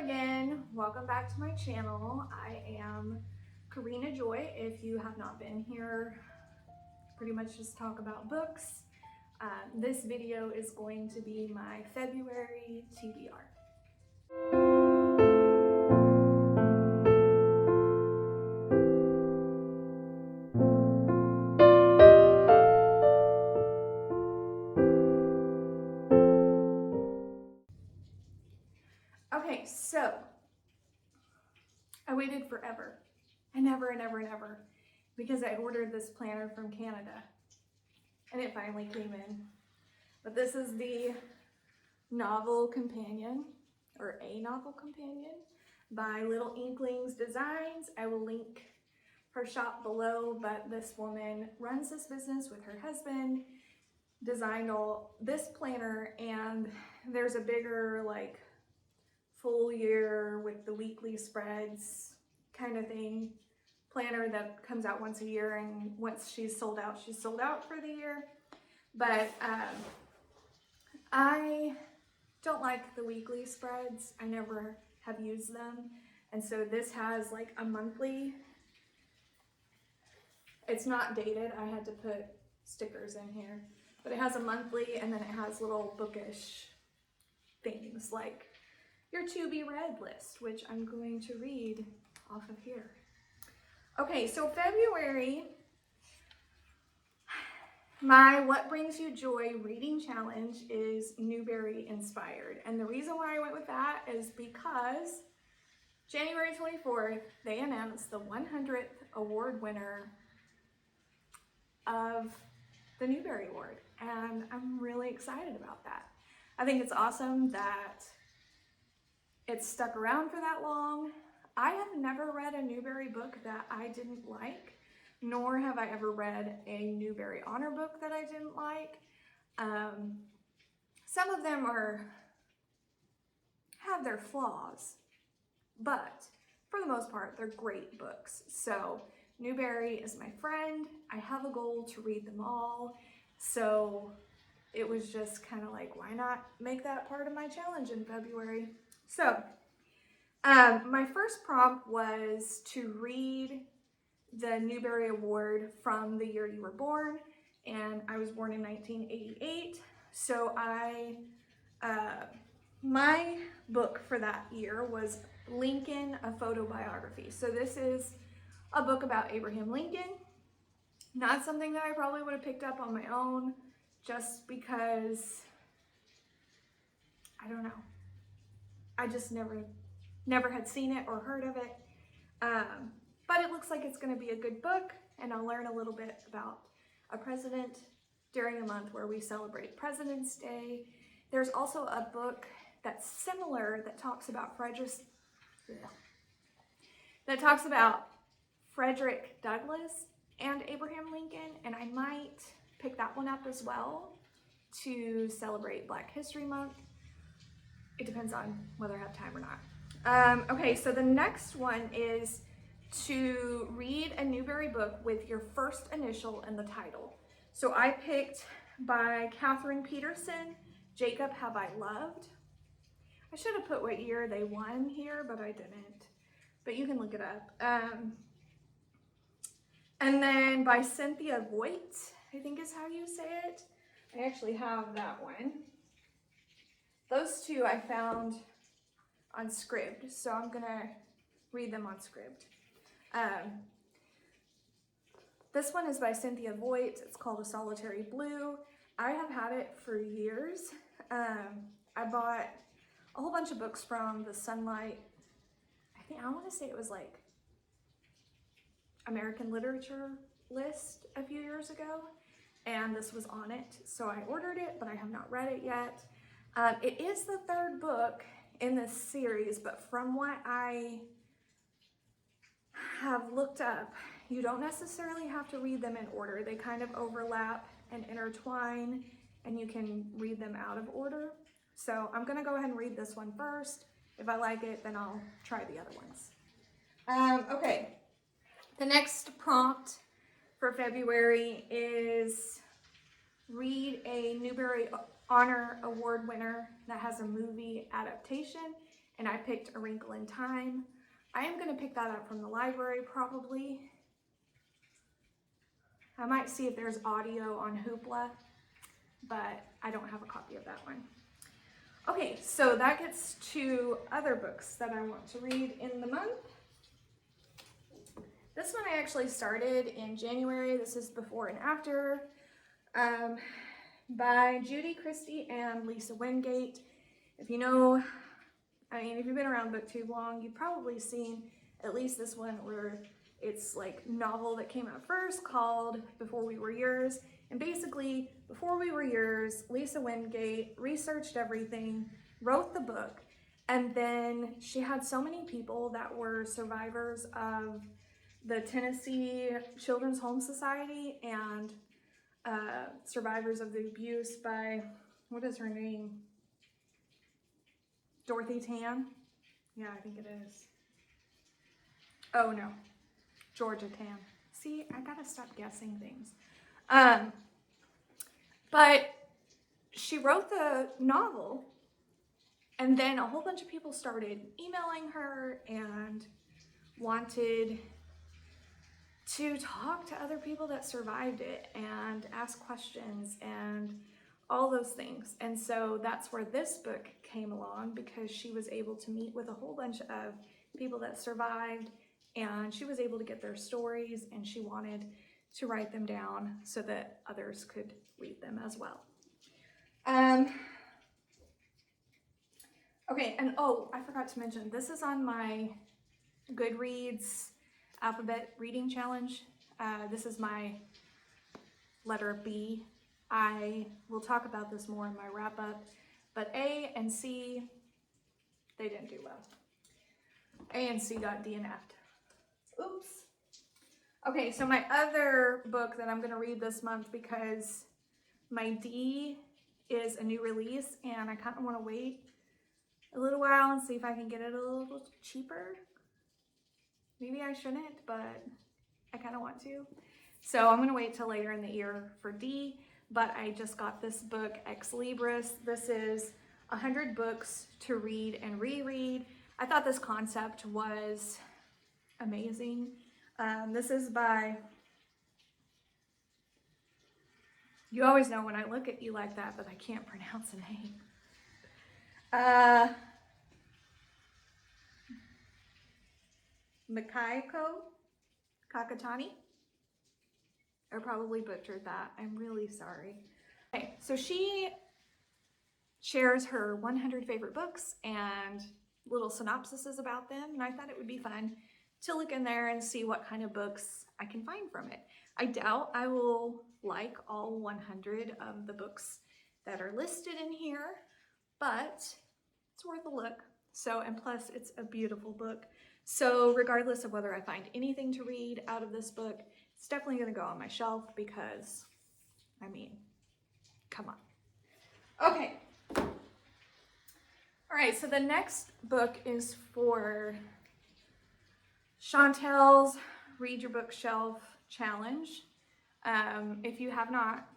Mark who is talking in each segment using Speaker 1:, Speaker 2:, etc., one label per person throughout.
Speaker 1: again. Welcome back to my channel. I am Karina Joy. If you have not been here, pretty much just talk about books. This video is going to be my February TBR. Okay, so I waited forever and ever because I ordered this planner from Canada and it finally came in. But this is the novel companion, or a novel companion, by Little Inkling's Designs. I will link her shop below, but this woman runs this business with her husband, designed all this planner, and there's a bigger like full year with the weekly spreads kind of thing planner that comes out once a year, and once she's sold out for the year. But I don't like the weekly spreads. I never have used them, and so this has like a monthly. It's not dated, I had to put stickers in here, but it has a monthly, and then it has little bookish things like your to be read list, which I'm going to read off of here. Okay, so February, my What Brings You Joy reading challenge is Newbery inspired. And the reason why I went with that is because January 24th, they announced the 100th award winner of the Newbery Award. And I'm really excited about that. I think it's awesome that it's stuck around for that long. I have never read a Newbery book that I didn't like, nor have I ever read a Newbery Honor book that I didn't like. Some of them have their flaws, but for the most part, they're great books. So Newbery is my friend. I have a goal to read them all. So it was just kind of like, why not make that part of my challenge in February? So my first prompt was to read the Newbery Award from the year you were born, and I was born in 1988. So my book for that year was Lincoln, a Photobiography. So this is a book about Abraham Lincoln. Not something that I probably would have picked up on my own, just because, I don't know, I just never had seen it or heard of it. But it looks like it's going to be a good book, and I'll learn a little bit about a president during a month where we celebrate President's Day. There's also a book that's similar that talks about Frederick Douglass and Abraham Lincoln, and I might pick that one up as well to celebrate Black History Month. It depends on whether I have time or not. Okay, so the next one is to read a Newbery book with your first initial in the title. So I picked by Catherine Peterson, Jacob Have I Loved. I should have put what year they won here, but I didn't. But you can look it up. And then by Cynthia Voigt, I think is how you say it. I actually have that one. Those two I found on Scribd, so I'm gonna read them on Scribd. This one is by Cynthia Voigt. It's called A Solitary Blue. I have had it for years. I bought a whole bunch of books from the Sunlight, I want to say it was like American Literature list a few years ago, and this was on it. So I ordered it, but I have not read it yet. It is the third book in this series, but from what I have looked up, you don't necessarily have to read them in order. They kind of overlap and intertwine, and you can read them out of order. So I'm gonna go ahead and read this one first. If I like it, then I'll try the other ones. Okay, the next prompt for February is read a Newbery Honor Award winner that has a movie adaptation. and I picked A Wrinkle in Time. I am going to pick that up from the library probably. I might see if there's audio on Hoopla, but I don't have a copy of that one. Okay, so that gets to other books that I want to read in the month. This one I actually started in January. This is Before and After, by Judy Christie and Lisa Wingate. If you know, if you've been around BookTube long, you've probably seen at least this one where it's like novel that came out first called Before We Were Yours. And basically, Before We Were Yours, Lisa Wingate researched everything, wrote the book, and then she had so many people that were survivors of the Tennessee Children's Home Society and survivors of the abuse by, what is her name? Dorothy Tan? Yeah, I think it is. Oh no, Georgia Tan. See, I gotta stop guessing things. But she wrote the novel, and then a whole bunch of people started emailing her and wanted to talk to other people that survived it and ask questions and all those things. And so that's where this book came along, because she was able to meet with a whole bunch of people that survived, and she was able to get their stories, and she wanted to write them down so that others could read them as well. Okay, and oh, I forgot to mention, this is on my Goodreads Alphabet Reading Challenge. This is my letter B. I will talk about this more in my wrap up, but A and C, they didn't do well. A and C got DNF'd. Oops. Okay, so my other book that I'm going to read this month, because my D is a new release and I kind of want to wait a little while and see if I can get it a little cheaper. Maybe I shouldn't, but I kind of want to. So I'm going to wait till later in the year for D, but I just got this book, Ex Libris. This is 100 books to read and reread. I thought this concept was amazing. This is by, you always know when I look at you like that, but I can't pronounce a name. Mikako Kakatani. I probably butchered that. I'm really sorry. Okay, so she shares her 100 favorite books and little synopsises about them, and I thought it would be fun to look in there and see what kind of books I can find from it. I doubt I will like all 100 of the books that are listed in here, but it's worth a look. So, and plus it's a beautiful book. So regardless of whether I find anything to read out of this book, it's definitely gonna go on my shelf because, I mean, come on. Okay. All right, so the next book is for Chantel's Read Your Bookshelf Challenge. If you have not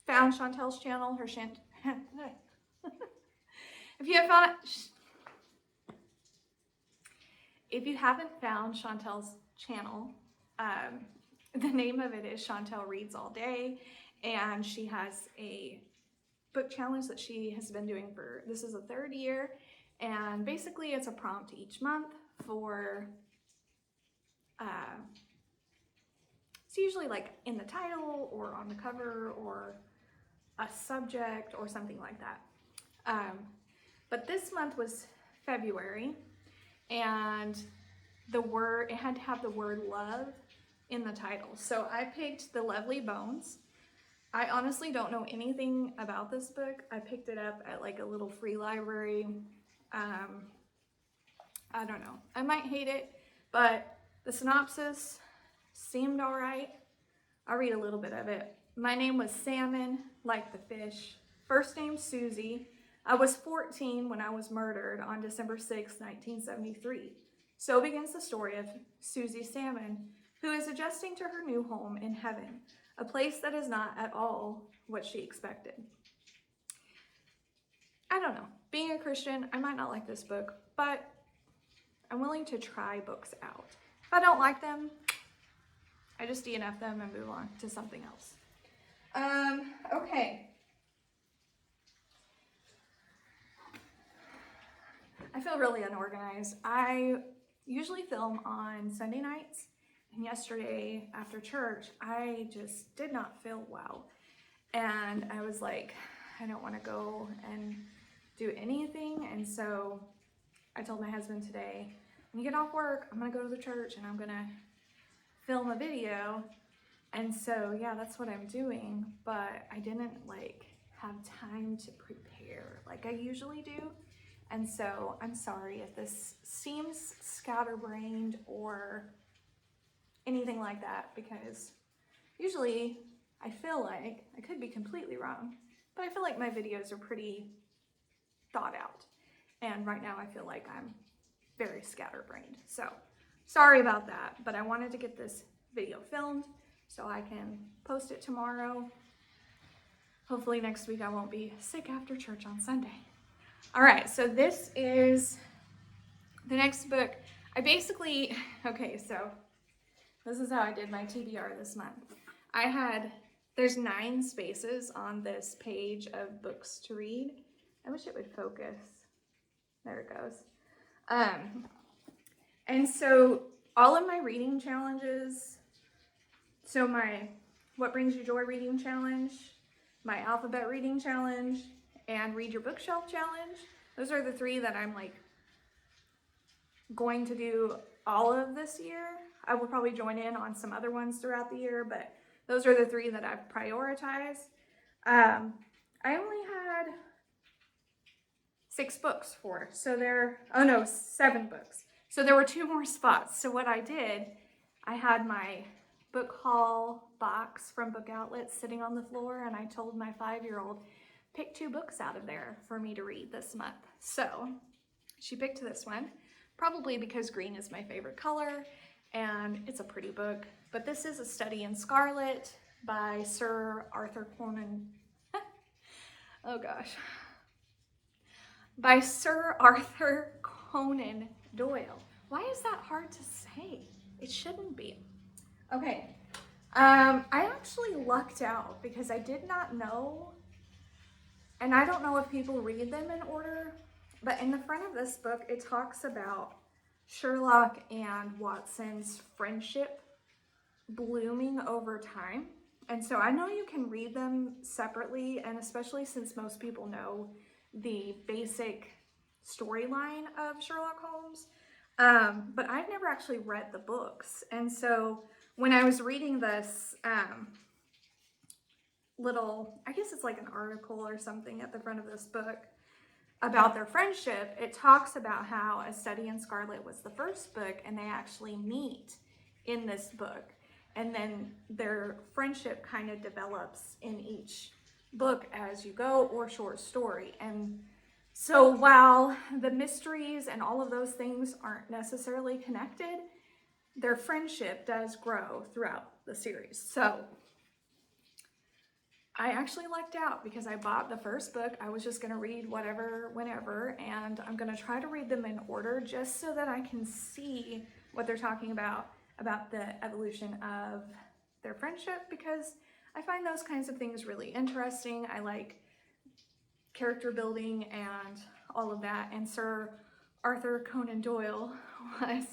Speaker 1: found Chantel's channel, if you haven't found Chantel's channel, the name of it is Chantel Reads All Day, and she has a book challenge that she has been doing for, this is the 3rd year, and basically it's a prompt each month for, it's usually like in the title or on the cover or a subject or something like that. But this month was February, and it had to have the word love in the title. So I picked The Lovely Bones. I honestly don't know anything about this book. I picked it up at like a little free library. I don't know. I might hate it, but the synopsis seemed all right. I'll read a little bit of it. My name was Salmon, like the fish. First name Susie. I was 14 when I was murdered on December 6, 1973. So begins the story of Susie Salmon, who is adjusting to her new home in heaven, a place that is not at all what she expected. I don't know. being a Christian, I might not like this book, but I'm willing to try books out. If I don't like them, I just DNF them and move on to something else. Okay. I feel really unorganized. I usually film on Sunday nights, and yesterday after church, I just did not feel well. And I was like, I don't want to go and do anything. And so I told my husband today, when you get off work, I'm going to go to the church and I'm going to film a video. And so, yeah, that's what I'm doing. But I didn't have time to prepare like I usually do. And so I'm sorry if this seems scatterbrained or anything like that, because usually I feel like, I could be completely wrong, but I feel like my videos are pretty thought out. And right now I feel like I'm very scatterbrained. So sorry about that, but I wanted to get this video filmed so I can post it tomorrow. Hopefully next week I won't be sick after church on Sunday. All right, so this is the next book. Okay, so this is how I did my TBR this month. There's 9 spaces on this page of books to read. I wish it would focus. There it goes. And so all of my reading challenges, so my What Brings You Joy reading challenge, my alphabet reading challenge, and Read Your Bookshelf challenge. Those are the 3 that I'm going to do all of this year. I will probably join in on some other ones throughout the year, but those are the 3 that I've prioritized. I only had 6 books for, 7 books. So there were 2 more spots. So what I did, I had my book haul box from Book Outlet sitting on the floor, and I told my 5-year-old, pick 2 books out of there for me to read this month. So she picked this one, probably because green is my favorite color and it's a pretty book. But this is A Study in Scarlet by Sir Arthur Conan. Oh gosh. By Sir Arthur Conan Doyle. Why is that hard to say? It shouldn't be. Okay. I actually lucked out because I did not know. And I don't know if people read them in order, but in the front of this book, it talks about Sherlock and Watson's friendship blooming over time. And so I know you can read them separately, and especially since most people know the basic storyline of Sherlock Holmes, but I've never actually read the books. And so when I was reading this, I guess it's like an article or something at the front of this book about their friendship, it talks about how A Study in Scarlet was the first book, and they actually meet in this book. And then their friendship kind of develops in each book as you go, or short story. And so while the mysteries and all of those things aren't necessarily connected, their friendship does grow throughout the series. So I actually lucked out because I bought the first book. I was just going to read whatever, whenever, and I'm going to try to read them in order just so that I can see what they're talking about the evolution of their friendship, because I find those kinds of things really interesting. I like character building and all of that, and Sir Arthur Conan Doyle was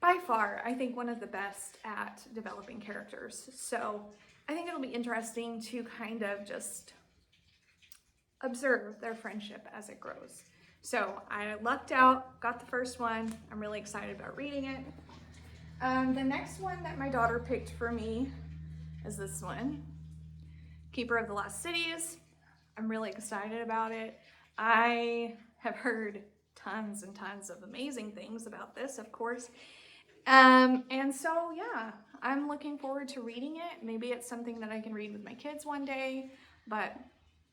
Speaker 1: by far, I think, one of the best at developing characters. So I think it'll be interesting to kind of just observe their friendship as it grows. So I lucked out, got the first one. I'm really excited about reading it. The next one that my daughter picked for me is this one, Keeper of the Lost Cities. I'm really excited about it. I have heard tons and tons of amazing things about this, of course. And so, yeah, I'm looking forward to reading it. Maybe it's something that I can read with my kids one day, but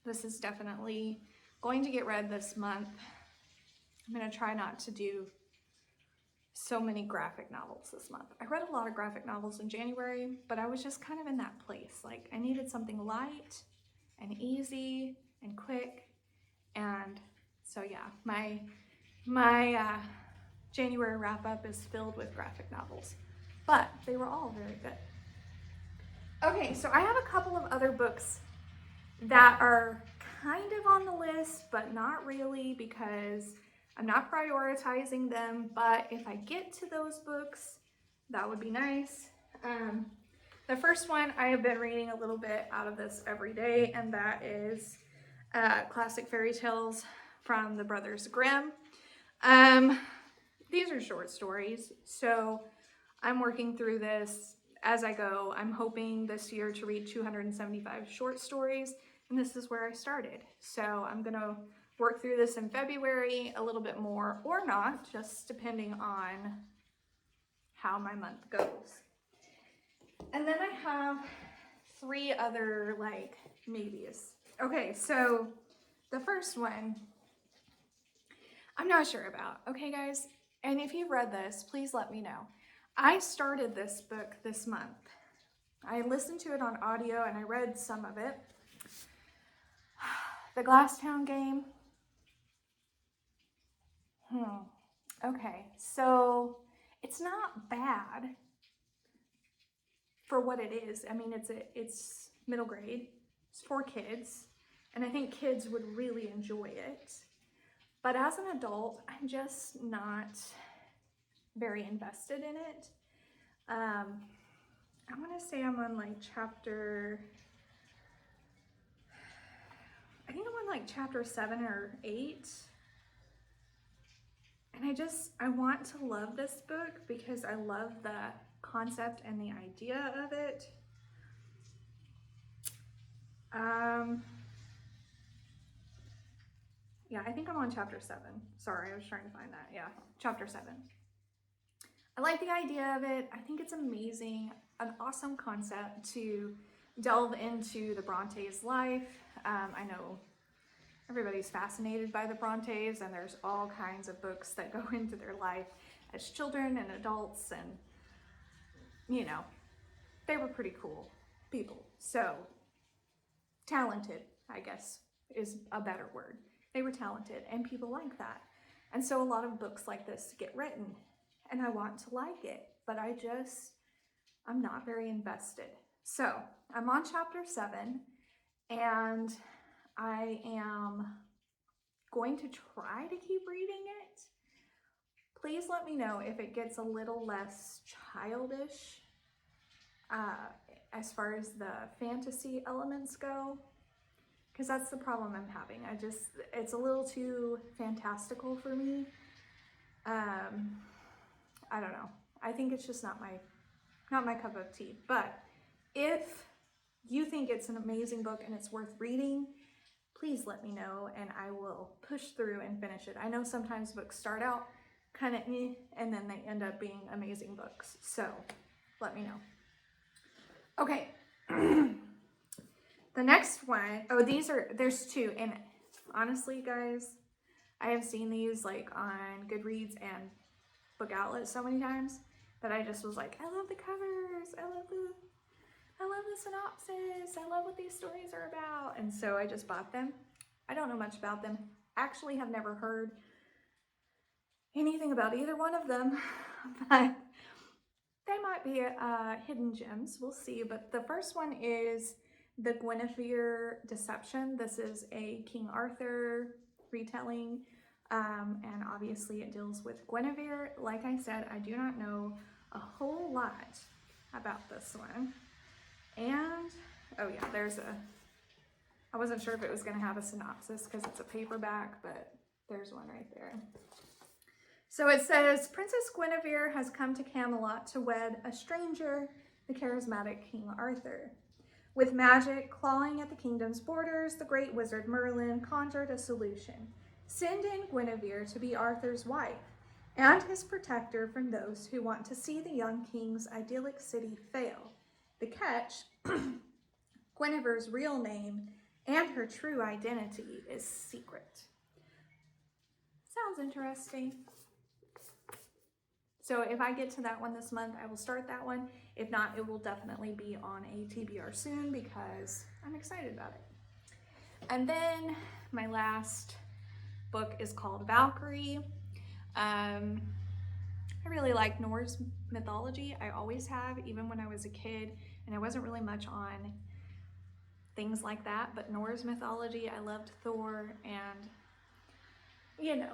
Speaker 1: this is definitely going to get read this month. I'm going to try not to do so many graphic novels this month. I read a lot of graphic novels in January, but I was just kind of in that place. Like, I needed something light and easy and quick, And so yeah, my January wrap up is filled with graphic novels, but they were all very good. Okay, so I have a couple of other books that are kind of on the list, but not really, because I'm not prioritizing them. But if I get to those books, that would be nice. The first one, I have been reading a little bit out of this every day, and that is classic fairy tales from the brothers Grimm. These are short stories, so I'm working through this as I go. I'm hoping this year to read 275 short stories, and this is where I started. So I'm gonna work through this in February a little bit more, or not, just depending on how my month goes. And then I have 3 other like maybes. Okay, so the first one, I'm not sure about, okay guys? And if you've read this, please let me know. I started this book this month. I listened to it on audio and I read some of it. The Glasstown Game. Okay, so it's not bad for what it is. I mean, it's middle grade. It's for kids, and I think kids would really enjoy it. But as an adult, I'm just not very invested in it. I want to say I'm on like chapter, I think I'm on like chapter 7 or 8. And I want to love this book because I love the concept and the idea of it. Yeah, I think I'm on chapter 7. Sorry, I was trying to find that. Yeah, chapter 7. I like the idea of it. I think it's amazing, an awesome concept to delve into the Bronte's life. I know everybody's fascinated by the Brontes, and there's all kinds of books that go into their life as children and adults, and you know, they were pretty cool people. So talented, I guess, is a better word. They were talented, and people like that. And so a lot of books like this get written, and I want to like it, but I'm not very invested. So I'm on chapter 7, and I am going to try to keep reading it. Please let me know if it gets a little less childish as far as the fantasy elements go, because that's the problem I'm having. It's a little too fantastical for me. I don't know. I think it's just not my cup of tea. But if you think it's an amazing book and it's worth reading, please let me know and I will push through and finish it. I know sometimes books start out kind of and then they end up being amazing books. So let me know. Okay. The next one, there's 2. And honestly, guys, I have seen these like on Goodreads and book outlets so many times that I just was like, I love the covers. I love the synopsis. I love what these stories are about. And so I just bought them. I don't know much about them. Actually have never heard anything about either one of them, but they might be hidden gems. We'll see. But the first one is the Gwynefer Deception. This is a King Arthur retelling. And obviously it deals with Gwynefer. Like I said, I do not know a whole lot about this one. And, oh yeah, I wasn't sure if it was going to have a synopsis because it's a paperback, but there's one right there. So it says, Princess Gwynefer has come to Camelot to wed a stranger, the charismatic King Arthur. With magic clawing at the kingdom's borders, the great wizard Merlin conjured a solution. Send in Gwynefer to be Arthur's wife and his protector from those who want to see the young king's idyllic city fail. The catch, Gwynefer's real name and her true identity is secret. Sounds interesting. So if I get to that one this month, I will start that one. If not, it will definitely be on a TBR soon because I'm excited about it. And then my last book is called Valkyrie. I really like Norse mythology. I always have, even when I was a kid, and I wasn't really much on things like that, but Norse mythology, I loved Thor, and you know,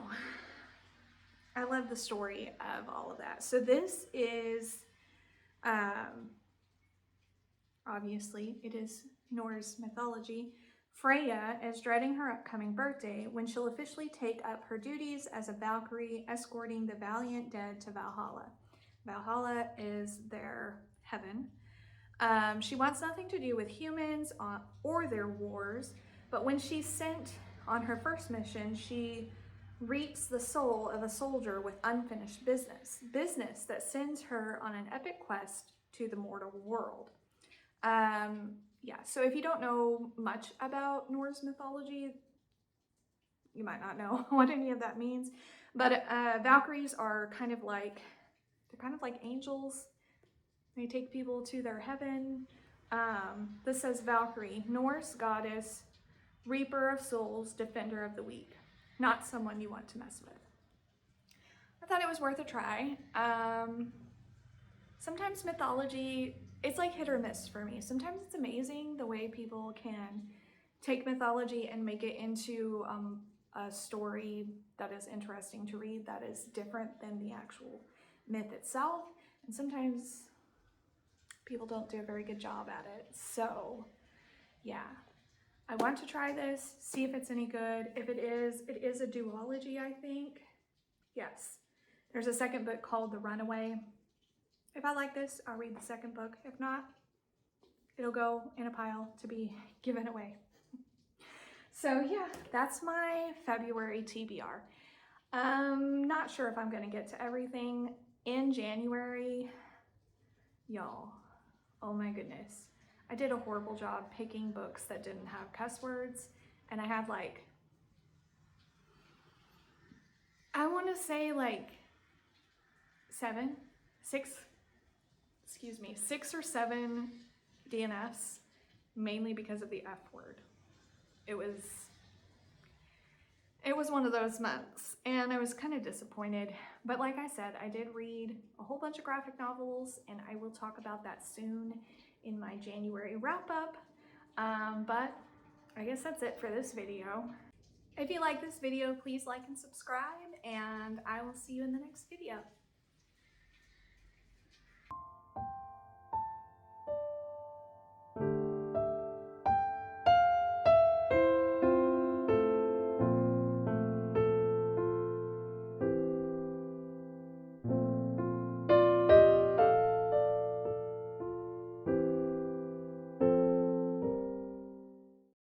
Speaker 1: I love the story of all of that. So this is, obviously, it is Norse mythology. Freya is dreading her upcoming birthday when she'll officially take up her duties as a Valkyrie, escorting the valiant dead to Valhalla. Valhalla is their heaven. She wants nothing to do with humans or their wars, but when she's sent on her first mission, she reaps the soul of a soldier with unfinished business that sends her on an epic quest to the mortal world. Yeah, so if you don't know much about Norse mythology, you might not know what any of that means, but Valkyries are kind of like angels. They take people to their heaven. This says Valkyrie, Norse goddess, reaper of souls, defender of the weak. Not someone you want to mess with. I thought it was worth a try. Sometimes mythology, it's like hit or miss for me. Sometimes it's amazing the way people can take mythology and make it into a story that is interesting to read, that is different than the actual myth itself. And sometimes people don't do a very good job at it. So yeah, I want to try this, see if it's any good. If it is a duology, I think. Yes. There's a second book called The Runaway. If I like this, I'll read the second book. If not, it'll go in a pile to be given away. So yeah, that's my February TBR. Not sure if I'm gonna get to everything in January. Y'all, oh my goodness. I did a horrible job picking books that didn't have cuss words, and I had like, I wanna say like 6 or 7 DNFs, mainly because of the F word. It was one of those months, and I was kind of disappointed. But like I said, I did read a whole bunch of graphic novels, and I will talk about that soon in my January wrap up. But I guess that's it for this video. If you like this video, please like and subscribe, and I will see you in the next video.